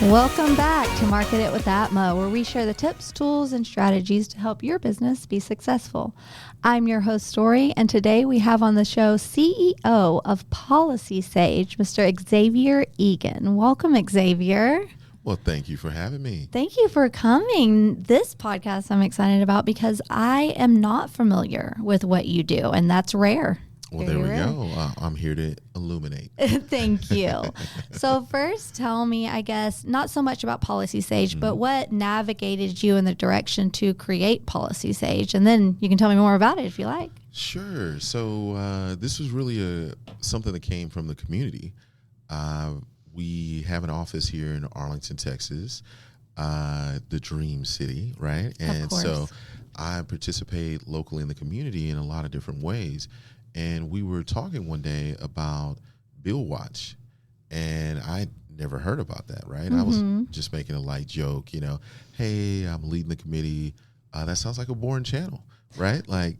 Welcome back to Market It with Atma, where we share the tips, tools, and strategies to help your business be successful. I'm your host, Story, and today we have on the show CEO of PolicySage, Mr. Xavier Egan. Welcome, Xavier. Well, thank you for having me. Thank you for coming. This podcast I'm excited about because I am not familiar with what you do, and that's rare. Well, there we go. I'm here to illuminate. Thank you. So first, tell me, I guess, not so much about PolicySage, but what navigated you in the direction to create PolicySage? And then you can tell me more about it if you like. Sure. So this was really something that came from the community. We have an office here in Arlington, Texas, the Dream City, right? And so I participate locally in the community in a lot of different ways. And we were talking one day about Bill Watch, and I never heard about that, right? I was just making a light joke, hey, I'm leading the committee. That sounds like a boring channel, right? Like,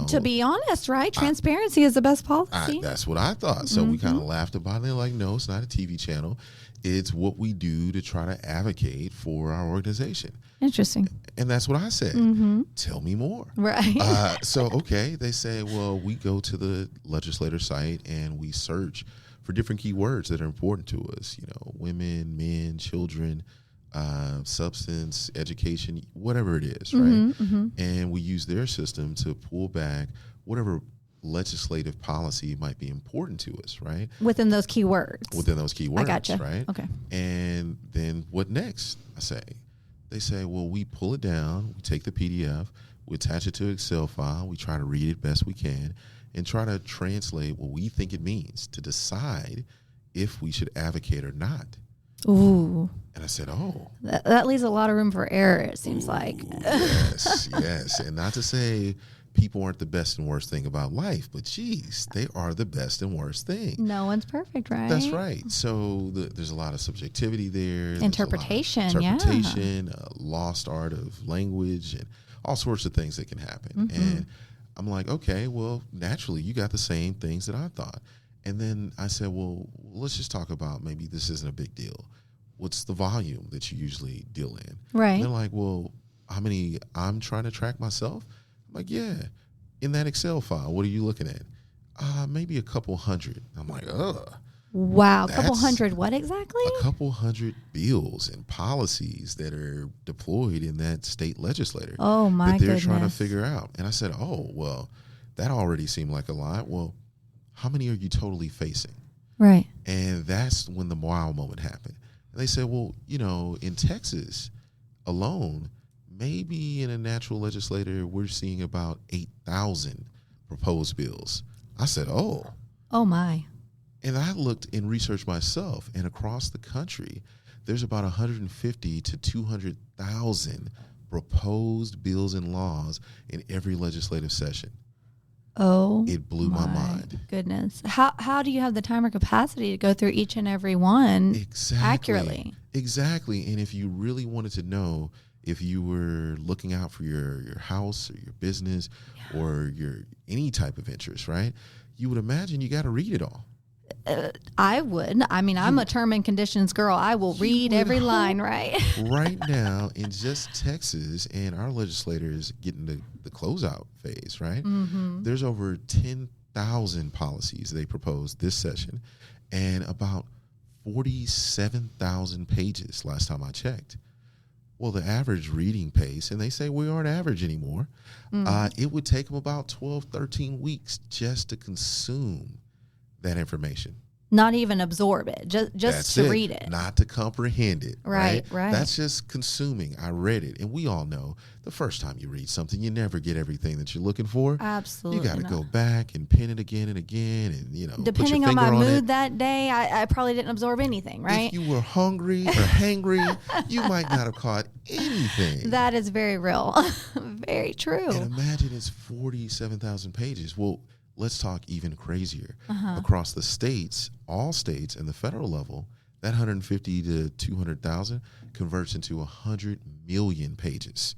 To be honest, right? Transparency is the best policy. That's what I thought. So we kind of laughed about it. They're like, no, it's not a TV channel. It's what we do to try to advocate for our organization. Interesting. And that's what I said. Tell me more. Right. They say, well, we go to the legislator site and we search for different keywords that are important to us. Women, men, children, substance, education, whatever it is, right? And we use their system to pull back whatever legislative policy might be important to us, right? Within those keywords. I gotcha. Right? Okay. And then what next? They say, well, we pull it down, we take the PDF, we attach it to an Excel file, we try to read it best we can, and try to translate what we think it means to decide if we should advocate or not. Ooh. And I said, oh. That leaves a lot of room for error, it seems like. Yes. And not to say people aren't the best and worst thing about life, but geez, they are the best and worst thing. No one's perfect, right? That's right. So there's a lot of subjectivity there. Interpretation, Lost art of language, and all sorts of things that can happen. And I'm like, okay, well, naturally, you got the same things that I thought. And then I said, well, let's just talk about maybe this isn't a big deal. What's the volume that you usually deal in? Right. And they're like, well, how many I'm trying to track myself? I'm like, yeah. In that Excel file, what are you looking at? Maybe a couple hundred. I'm like, ugh. Wow. A couple hundred what exactly? A couple hundred bills and policies that are deployed in that state legislature. Oh, my goodness. That they're trying to figure out. And I said, oh, well, that already seemed like a lot. Well, how many are you totally facing? Right. And that's when the wow moment happened. And they said, well, in Texas alone, maybe in a natural legislator, we're seeing about 8,000 proposed bills. I said, oh. Oh, my. And I looked and researched myself, and across the country, there's about 150 to 200,000 proposed bills and laws in every legislative session. Oh, it blew my mind. Goodness. How do you have the time or capacity to go through each and every one accurately? Exactly. And if you really wanted to know if you were looking out for your house or your business or your any type of interest, right? You would imagine you got to read it all. I would. I mean, I'm a term and conditions girl. I will read every line, right? Right now, in just Texas, and our legislators getting the closeout phase, right? There's over 10,000 policies they proposed this session, and about 47,000 pages last time I checked. Well, the average reading pace, and they say we aren't average anymore, it would take them about 12, 13 weeks just to consume that information. Not even absorb it, just to read it. Not to comprehend it. Right. That's just consuming. I read it. And we all know the first time you read something, you never get everything that you're looking for. Absolutely. You got to go back and pin it again and again. And, depending on my mood that day, I probably didn't absorb anything, right? If you were hungry or hangry, you might not have caught anything. That is very real. Very true. And imagine it's 47,000 pages. Well, let's talk even crazier. Across the states, all states and the federal level, that 150 to 200,000 converts into 100 million pages.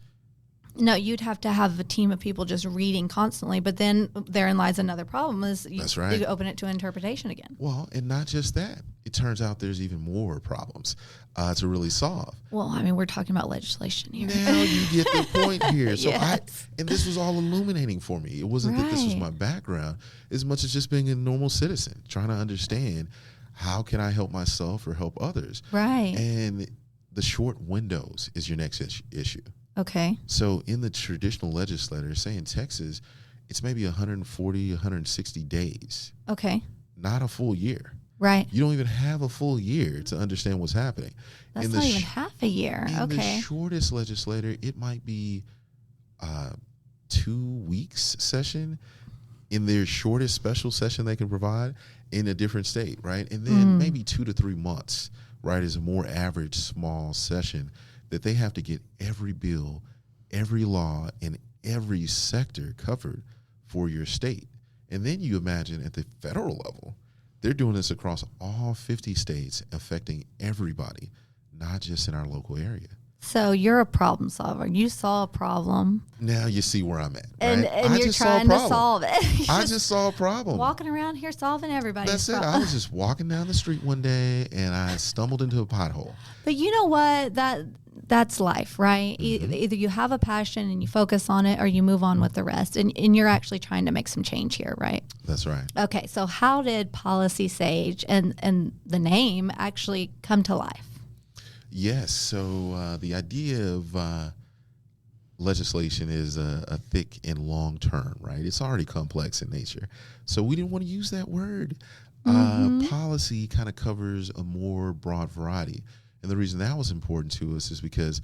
No, you'd have to have a team of people just reading constantly. But then therein lies another problem: is That's right. you open it to interpretation again. Well, and not just that. It turns out there's even more problems to really solve. Well, I mean, we're talking about legislation here. Now you get the point here. So Yes. and this was all illuminating for me. It wasn't that this was Right. my background as much as just being a normal citizen, trying to understand how can I help myself or help others. Right. And the short windows is your next issue. Okay. So in the traditional legislature, say in Texas, it's maybe 140, 160 days, Okay. not a full year. Right. You don't even have a full year to understand what's happening. That's in not the even half a year. in Okay. the shortest legislature, it might be 2 weeks session in their shortest special session they can provide in a different state, right? And then maybe 2 to 3 months, right, is a more average small session that they have to get every bill, every law, and every sector covered for your state. And then you imagine at the federal level, they're doing this across all 50 states, affecting everybody, not just in our local area. So you're a problem solver. You saw a problem, Now you see where I'm at, right? and I you're just saw a trying to problem. solve it. You're I just saw a problem. walking around here solving everybody's That's it. I problem. was just walking down the street one day and I stumbled into a pothole. But you know what? That's life, right? Either you have a passion and you focus on it, or you move on with the rest. And you're actually trying to make some change here, right? That's right. Okay, so how did PolicySage and the name actually come to life? Yes. So the idea of legislation is a thick and long term, right? It's already complex in nature. So we didn't want to use that word. Policy kind of covers a more broad variety. And the reason that was important to us is because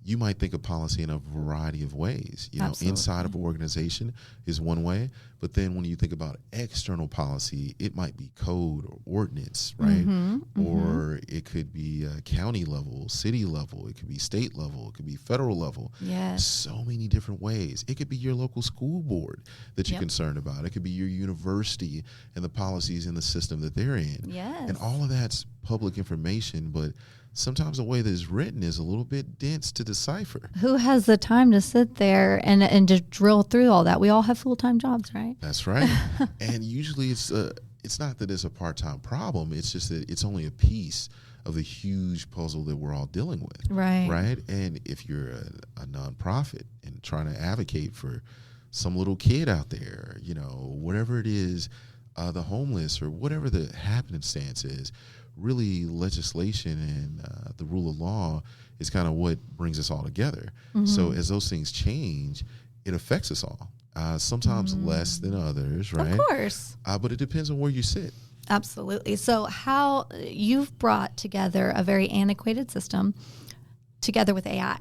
you might think of policy in a variety of ways. You know, Absolutely. inside of an organization is one way, but then when you think about external policy, it might be code or ordinance, right? Or it could be county level, city level, it could be state level, it could be federal level. Yes. So many different ways. It could be your local school board that you're concerned about. It could be your university and the policies in the system that they're in. Yes. And all of that's public information, but sometimes the way that it's written is a little bit dense to decipher. Who has the time to sit there and just drill through all that? We all have full-time jobs, right? That's right. And usually it's not that it's a part-time problem. It's just that it's only a piece of the huge puzzle that we're all dealing with. Right. Right. And if you're a nonprofit and trying to advocate for some little kid out there, you know, whatever it is, the homeless or whatever the happenstance is, really legislation and the rule of law is kind of what brings us all together. So as those things change, it affects us all. Sometimes less than others, right? Of course. But it depends on where you sit. Absolutely. So how you've brought together a very antiquated system together with AI.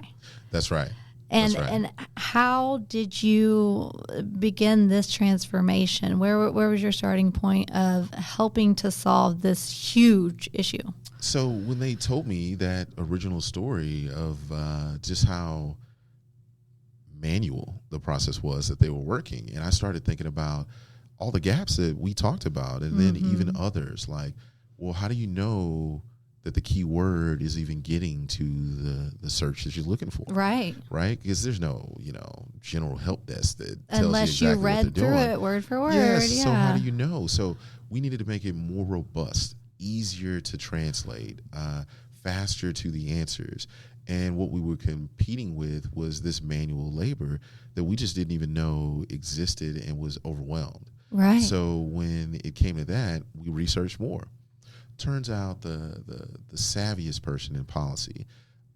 That's right. And That's right. and how did you begin this transformation? Where was your starting point of helping to solve this huge issue? So when they told me that original story of just how manual the process was that they were working, and I started thinking about all the gaps that we talked about, and then even others, like, well, how do you know that the key word is even getting to the search that you're looking for? Right. Right? Because there's no, general help desk that tells Unless you you exactly read what they're through doing. it word for word. Yes. Yeah. So how do you know? So we needed to make it more robust, easier to translate, faster to the answers. And what we were competing with was this manual labor that we just didn't even know existed and was overwhelmed. Right. So when it came to that, we researched more. Turns out the savviest person in policy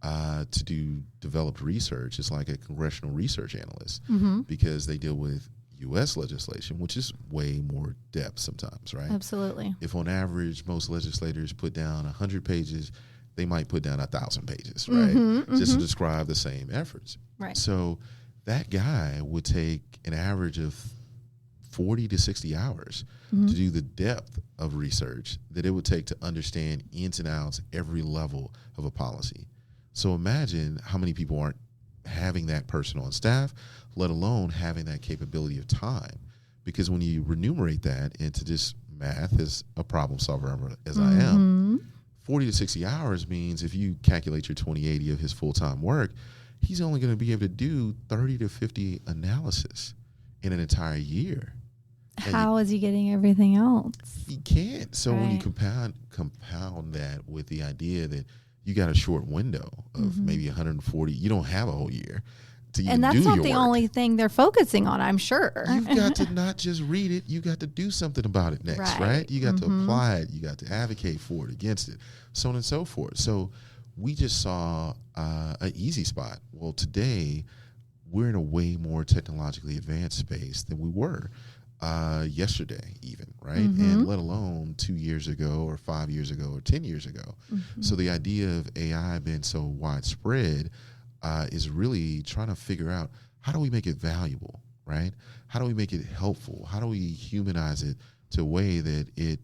to do developed research is like a congressional research analyst, because they deal with U.S. legislation, which is way more depth sometimes, right? Absolutely. If on average most legislators put down 100 pages, they might put down 1,000 pages, right? Just to describe the same efforts. Right. So that guy would take an average of 40 to 60 hours to do the depth of research that it would take to understand ins and outs every level of a policy. So imagine how many people aren't having that person on staff, let alone having that capability of time. Because when you remunerate that into just math as a problem solver as I am, 40 to 60 hours means if you calculate your 2080 of his full-time work, he's only going to be able to do 30 to 50 analysis in an entire year. How is he getting everything else? He can't. So when you Right. compound that with the idea that you got a short window of maybe 140, you don't have a whole year to even And that's do not your the work. only thing they're focusing on, I'm sure. You've got to not just read it, you got to do something about it next, Right. right? You got to apply it, you got to advocate for it, against it, so on and so forth. So we just saw an easy spot. Well, today we're in a way more technologically advanced space than we were yesterday even, right? And let alone 2 years ago or 5 years ago or 10 years ago. So the idea of AI being so widespread is really trying to figure out, how do we make it valuable, right? How do we make it helpful? How do we humanize it to a way that it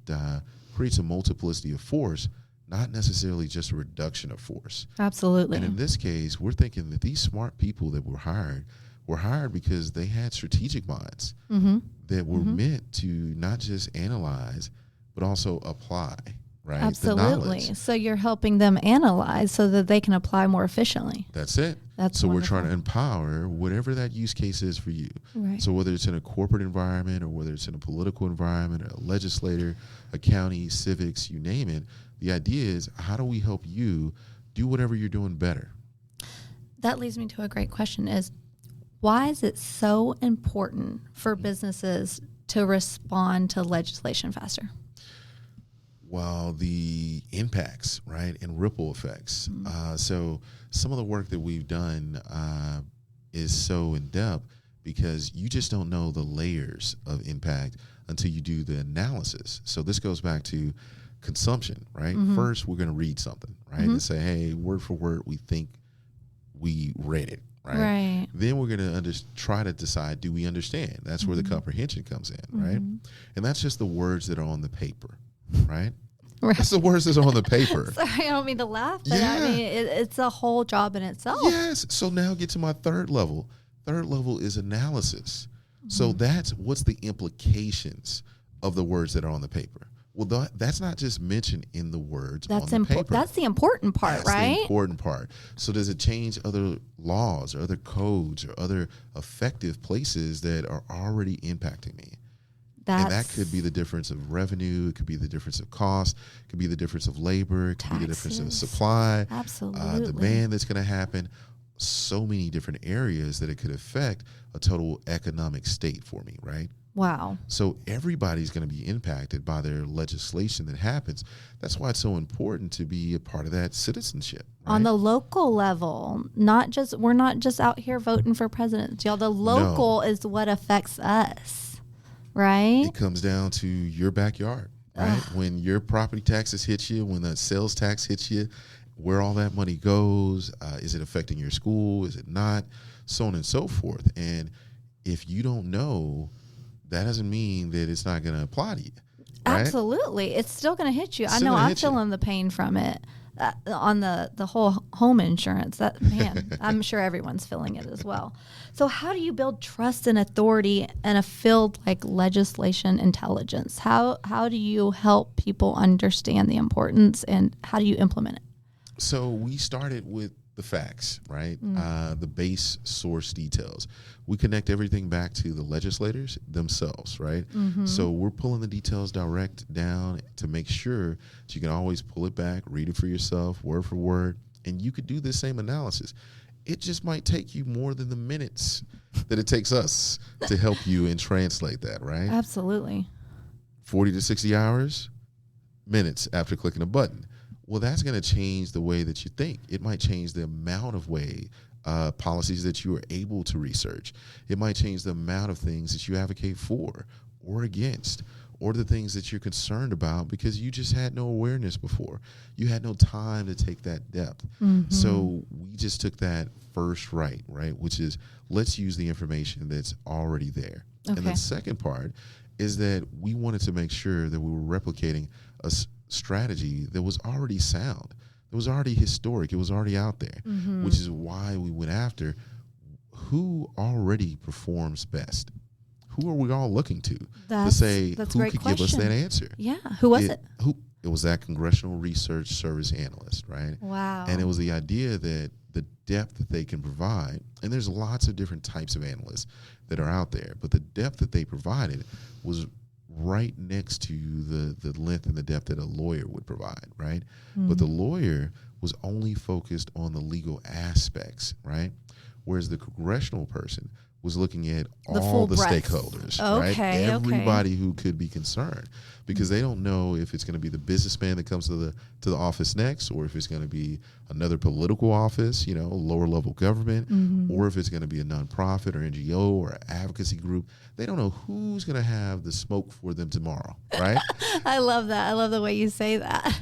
creates a multiplicity of force, not necessarily just a reduction of force? Absolutely. And in this case, we're thinking that these smart people that were hired because they had strategic minds that were meant to not just analyze, but also apply, right? The Absolutely. knowledge. So you're helping them analyze so that they can apply more efficiently. That's it. That's so wonderful. we're trying to empower whatever that use case is for you. Right. So whether it's in a corporate environment or whether it's in a political environment, a legislator, a county, civics, you name it, the idea is, how do we help you do whatever you're doing better? That leads me to a great question, is why is it so important for businesses to respond to legislation faster? Well, the impacts, right, and ripple effects. So some of the work that we've done is so in depth because you just don't know the layers of impact until you do the analysis. So this goes back to consumption, right? First, we're going to read something, right, and say, hey, word for word, we think we read it. Right. Then we're going to try to decide, do we understand? That's where the comprehension comes in, right? And that's just the words that are on the paper, right? That's the words that are on the paper. Sorry, I don't mean to laugh, but I mean, it's a whole job in itself. Yes. So now get to my third level. Third level is analysis. So that's what's the implications of the words that are on the paper. Well, that's not just mentioned in the words on the paper. That's the important part, That's right? the important part. So does it change other laws or other codes or other effective places that are already impacting me? And that could be the difference of revenue. It could be the difference of cost. It could be the difference of labor. It could be the difference of supply. Absolutely. Demand that's going to happen. So many different areas that it could affect a total economic state for me, right? Wow. So everybody's going to be impacted by their legislation that happens. That's why it's so important to be a part of that citizenship. Right? On the local level, we're not just out here voting for presidents, y'all. The local is what affects us, right? It comes down to your backyard, right? When your property taxes hit you, when the sales tax hits you, where all that money goes, is it affecting your school? Is it not? So on and so forth. And if you don't know, that doesn't mean that it's not going to apply to you. Right? Absolutely. It's still going to hit you. I Still know gonna I'm hit you. feeling the pain from it on the whole home insurance. That, man, I'm sure everyone's feeling it as well. So how do you build trust and authority in a field like legislation intelligence? How do you help people understand the importance, and how do you implement it? So we started with the facts, right? The base source details. We connect everything back to the legislators themselves, right? So we're pulling the details direct down to make sure that you can always pull it back, read it for yourself, word for word, and you could do the same analysis. It just might take you more than the minutes that it takes us to help you and translate that, right? Absolutely. 40 to 60 hours, minutes after clicking a button. Well, that's going to change the way that you think. It might change the amount of policies that you are able to research. It might change the amount of things that you advocate for or against, or the things that you're concerned about because you just had no awareness before. You had no time to take that depth. So we just took that first right, which is, let's use the information that's already there. Okay. And the second part is that we wanted to make sure that we were replicating a strategy that was already sound. It was already historic. It was already out there, which is why we went after who already performs best. Who are we all looking to say who could give us that answer? Yeah. Who was it? It was that Congressional Research Service analyst, right? Wow. And it was the idea that the depth that they can provide, and there's lots of different types of analysts that are out there, but the depth that they provided was right next to the length and the depth that a lawyer would provide, right? But the lawyer was only focused on the legal aspects, right? Whereas the congressional person was looking at all the stakeholders, right? Everybody who could be concerned, because they don't know if it's going to be the businessman that comes to the office next, or if it's going to be another political office, lower level government, or if it's going to be a nonprofit or NGO or advocacy group. They don't know who's going to have the smoke for them tomorrow, right? I love that. I love the way you say that.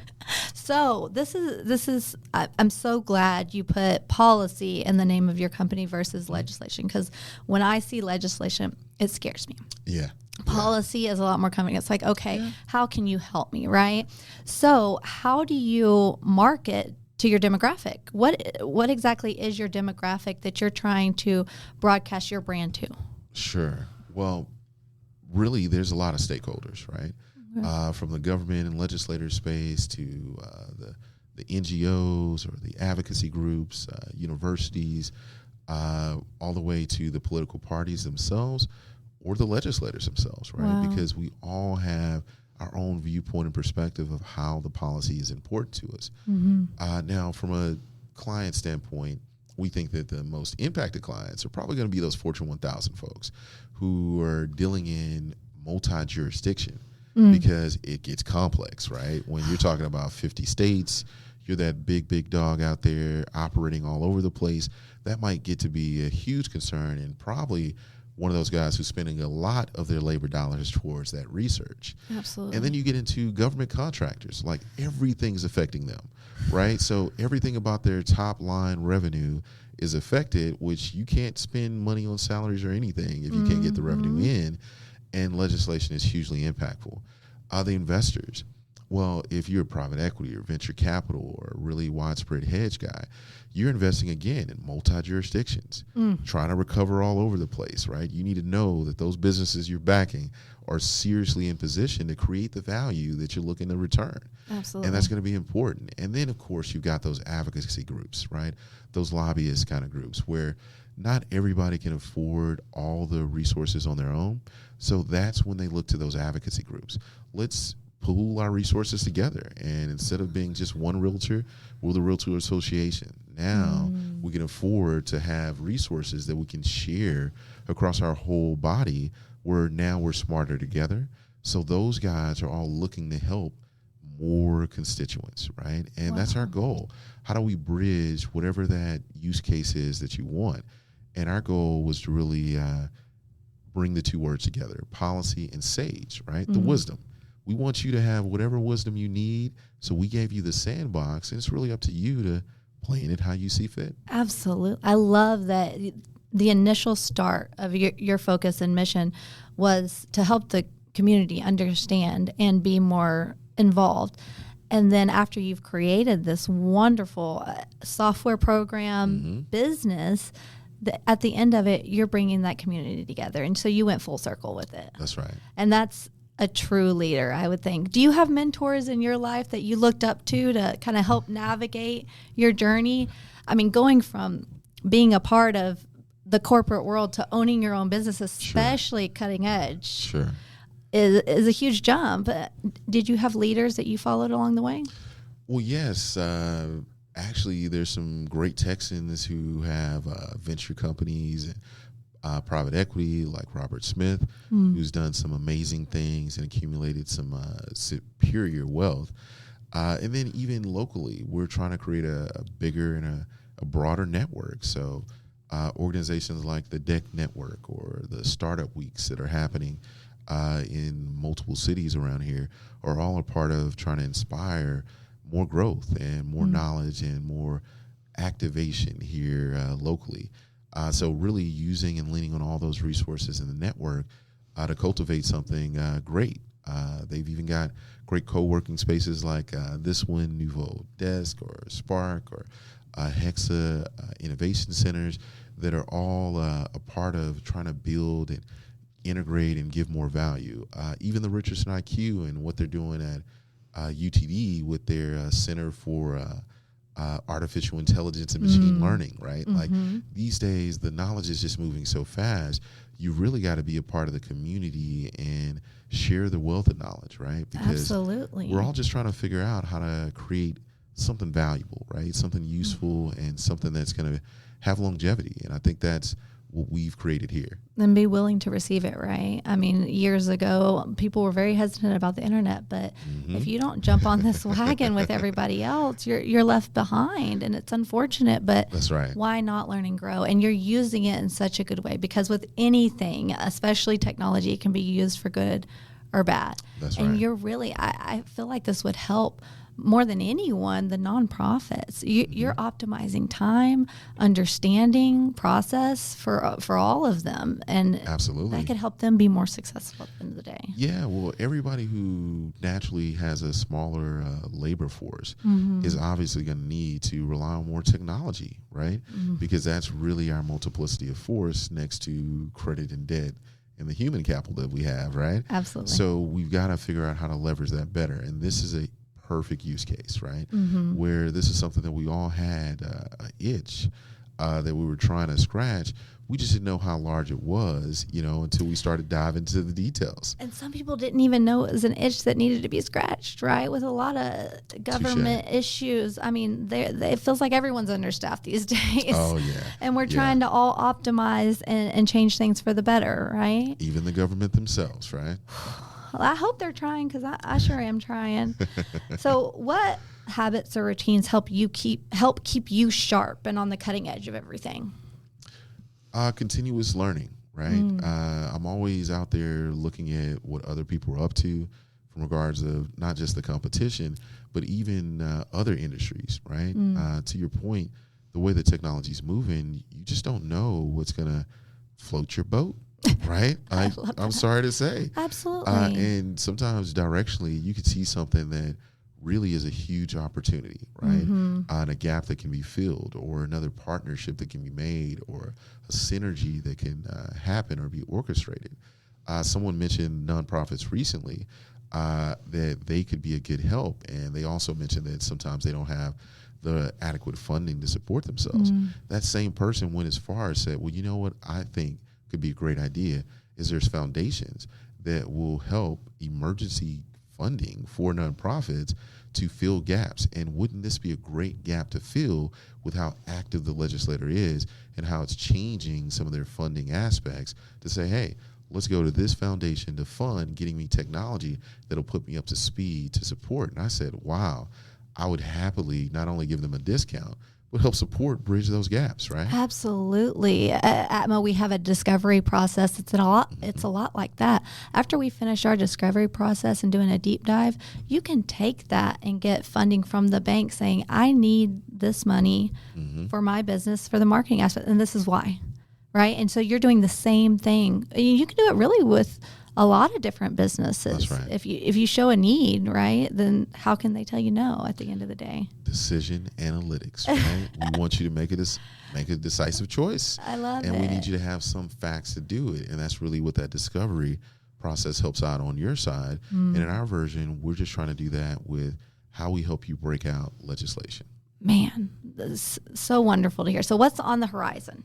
So this is. I'm so glad you put policy in the name of your company versus legislation, because when I see legislation, it scares me. Yeah. Policy is a lot more coming. It's like, okay, how can you help me, right? So how do you market to your demographic? What exactly is your demographic that you're trying to broadcast your brand to? Sure. Well, really, there's a lot of stakeholders, right? From the government and legislator space to the NGOs or the advocacy groups, universities, all the way to the political parties themselves or the legislators themselves, right? Wow. Because we all have our own viewpoint and perspective of how the policy is important to us. Now, from a client standpoint, we think that the most impacted clients are probably going to be those Fortune 1000 folks who are dealing in multi-jurisdiction, because it gets complex, right? When you're talking about 50 states, you're that big dog out there operating all over the place. That might get to be a huge concern, and probably one of those guys who's spending a lot of their labor dollars towards that research. Absolutely. And then you get into government contractors, like everything's affecting them, right? So everything about their top line revenue is affected, which you can't spend money on salaries or anything if you can't get the revenue in, and legislation is hugely impactful. The investors, well, if you're a private equity or venture capital or a really widespread hedge guy, you're investing again in multi-jurisdictions, trying to recover all over the place, right? You need to know that those businesses you're backing are seriously in position to create the value that you're looking to return. Absolutely. And that's going to be important. And then, of course, you've got those advocacy groups, right? Those lobbyist kind of groups where not everybody can afford all the resources on their own. So that's when they look to those advocacy groups. Let's pool our resources together, and instead of being just one realtor, we're the Realtor Association. Now we can afford to have resources that we can share across our whole body, where now we're smarter together. So those guys are all looking to help more constituents, right? And that's our goal. How do we bridge whatever that use case is that you want? And our goal was to really bring the two words together, policy and sage, right? The wisdom. We want you to have whatever wisdom you need, so we gave you the sandbox, and it's really up to you to play in it how you see fit. Absolutely. I love that the initial start of your focus and mission was to help the community understand and be more involved. And then after you've created this wonderful software program business, at the end of it, you're bringing that community together. And so you went full circle with it. That's right. And that's a true leader, I would think. Do you have mentors in your life that you looked up to kind of help navigate your journey? I mean, going from being a part of the corporate world to owning your own business, especially cutting edge, is a huge jump. Did you have leaders that you followed along the way? Well, yes. Actually, there's some great Texans who have venture companies and private equity, like Robert Smith, who's done some amazing things and accumulated some superior wealth. And then even locally, we're trying to create a bigger and a broader network. So organizations like the DEC Network or the Startup Weeks that are happening in multiple cities around here are all a part of trying to inspire more growth and more knowledge and more activation here locally. So really using and leaning on all those resources in the network to cultivate something great. They've even got great co-working spaces like this one, Nouveau Desk or Spark or Hexa Innovation Centers that are all a part of trying to build and integrate and give more value. Even the Richardson IQ and what they're doing at UTD with their Center for artificial intelligence and machine learning, right? Like these days, the knowledge is just moving so fast. You really got to be a part of the community and share the wealth of knowledge, right? Because Absolutely. we're all just trying to figure out how to create something valuable, right? Something useful and something that's going to have longevity. And I think that's what we've created here. And be willing to receive it, right? I mean, years ago, people were very hesitant about the internet, but if you don't jump on this wagon with everybody else, you're left behind, and it's unfortunate, but That's right. why not learn and grow? And you're using it in such a good way, because with anything, especially technology, it can be used for good or bad. That's and right. you're really, I feel like this would help more than anyone, the nonprofits. You're optimizing time, understanding, process for all of them, and Absolutely. that could help them be more successful at the end of the day. Yeah, well, everybody who naturally has a smaller labor force is obviously going to need to rely on more technology, right? Because that's really our multiplicity of force next to credit and debt and the human capital that we have, right? Absolutely. So we've got to figure out how to leverage that better. And this is a perfect use case, right? Where this is something that we all had an itch that we were trying to scratch. We just didn't know how large it was, until we started diving into the details. And some people didn't even know it was an itch that needed to be scratched, right? With a lot of government issues. I mean, it feels like everyone's understaffed these days. Oh, yeah. And we're trying to all optimize and change things for the better, right? Even the government themselves, right? Well, I hope they're trying, because I sure am trying. So what habits or routines help keep you sharp and on the cutting edge of everything? Continuous learning, right? I'm always out there looking at what other people are up to from regards of not just the competition, but even other industries, right? To your point, the way the technology is moving, you just don't know what's going to float your boat. Right? I'm sorry to say. Absolutely. And sometimes directionally, you could see something that really is a huge opportunity, right? And a gap that can be filled, or another partnership that can be made, or a synergy that can happen or be orchestrated. Someone mentioned nonprofits recently that they could be a good help. And they also mentioned that sometimes they don't have the adequate funding to support themselves. That same person went as far as said, well, you know what I think could be a great idea is there's foundations that will help emergency funding for nonprofits to fill gaps. And wouldn't this be a great gap to fill with how active the legislator is and how it's changing some of their funding aspects to say, hey, let's go to this foundation to fund getting me technology that'll put me up to speed to support. And I said, wow, I would happily not only give them a discount, would help support bridge those gaps, right? Absolutely. At Atmo, we have a discovery process. It's a lot like that. After we finish our discovery process and doing a deep dive, you can take that and get funding from the bank saying, I need this money for my business, for the marketing aspect, and this is why, right? And so you're doing the same thing. You can do it really with a lot of different businesses. That's right. If you show a need, right, then how can they tell you no at the end of the day? Decision analytics, right? We want you to make a decisive choice. I love it. And we need you to have some facts to do it. And that's really what that discovery process helps out on your side. And in our version, we're just trying to do that with how we help you break out legislation. Man, that's so wonderful to hear. So what's on the horizon?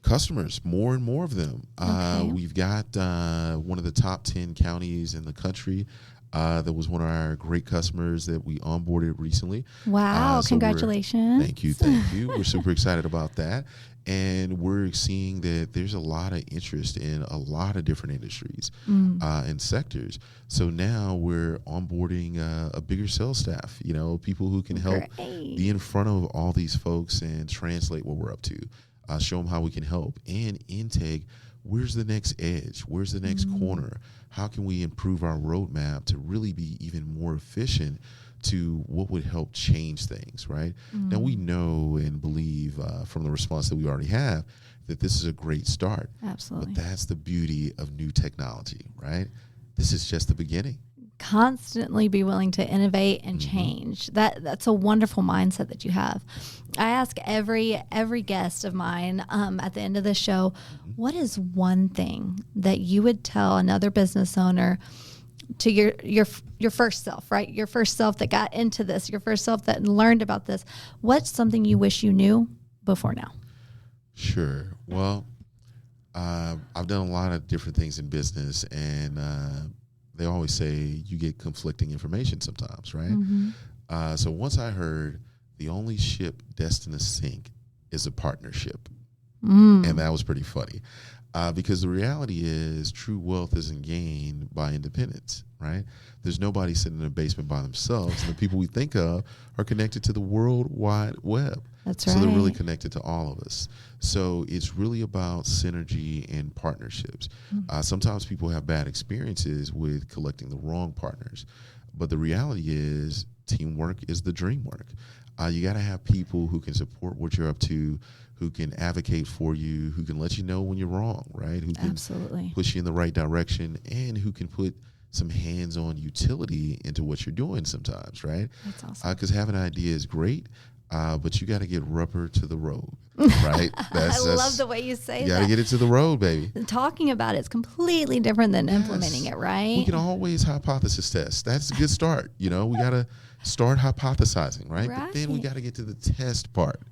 Customers, more and more of them. Okay. We've got one of the top 10 counties in the country that was one of our great customers that we onboarded recently. Wow, congratulations. Thank you. We're super excited about that. And we're seeing that there's a lot of interest in a lot of different industries and sectors. So now we're onboarding a bigger sales staff, people who can help be in front of all these folks and translate what we're up to. Show them how we can help. And intake, where's the next edge? Where's the next corner? How can we improve our roadmap to really be even more efficient to what would help change things, right? Now, we know and believe from the response that we already have that this is a great start. Absolutely. But that's the beauty of new technology, right? This is just the beginning. Constantly be willing to innovate and change. That's a wonderful mindset that you have. I ask every guest of mine at the end of the show, what is one thing that you would tell another business owner to your first self, right? Your first self that got into this, your first self that learned about this. What's something you wish you knew before now? Sure. Well, I've done a lot of different things in business, and they always say you get conflicting information sometimes, right? Mm-hmm. So once I heard the only ship destined to sink is a partnership, and that was pretty funny. Because the reality is true wealth isn't gained by independence, right? There's nobody sitting in a basement by themselves. And the people we think of are connected to the World Wide Web. That's right. So they're really connected to all of us. So it's really about synergy and partnerships. Sometimes people have bad experiences with collecting the wrong partners. But the reality is teamwork is the dream work. You got to have people who can support what you're up to, who can advocate for you, who can let you know when you're wrong, right? Who can Absolutely push you in the right direction, and who can put some hands-on utility into what you're doing sometimes, right? That's awesome. Because having an idea is great, but you got to get rubber to the road, right? I love the way you say that. You got to get it to the road, baby. Talking about it's completely different than implementing it, right? We can always hypothesis test. That's a good start. We got to start hypothesizing, right? But then we got to get to the test part.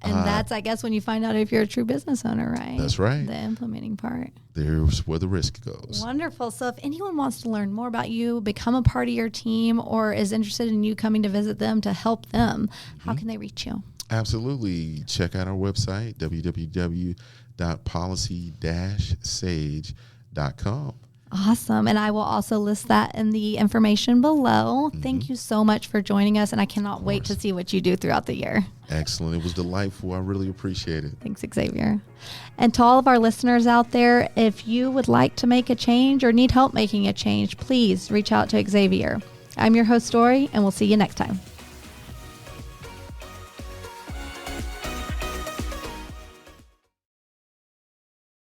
And that's, I guess, when you find out if you're a true business owner, right? That's right. The implementing part. There's where the risk goes. Wonderful. So if anyone wants to learn more about you, become a part of your team, or is interested in you coming to visit them to help them, how can they reach you? Absolutely. Check out our website, www.policy-sage.com. Awesome. And I will also list that in the information below. Thank you so much for joining us, and I cannot wait to see what you do throughout the year. Excellent. It was delightful. I really appreciate it. Thanks, Xavier. And to all of our listeners out there, if you would like to make a change or need help making a change, please reach out to Xavier. I'm your host, Dory, and we'll see you next time.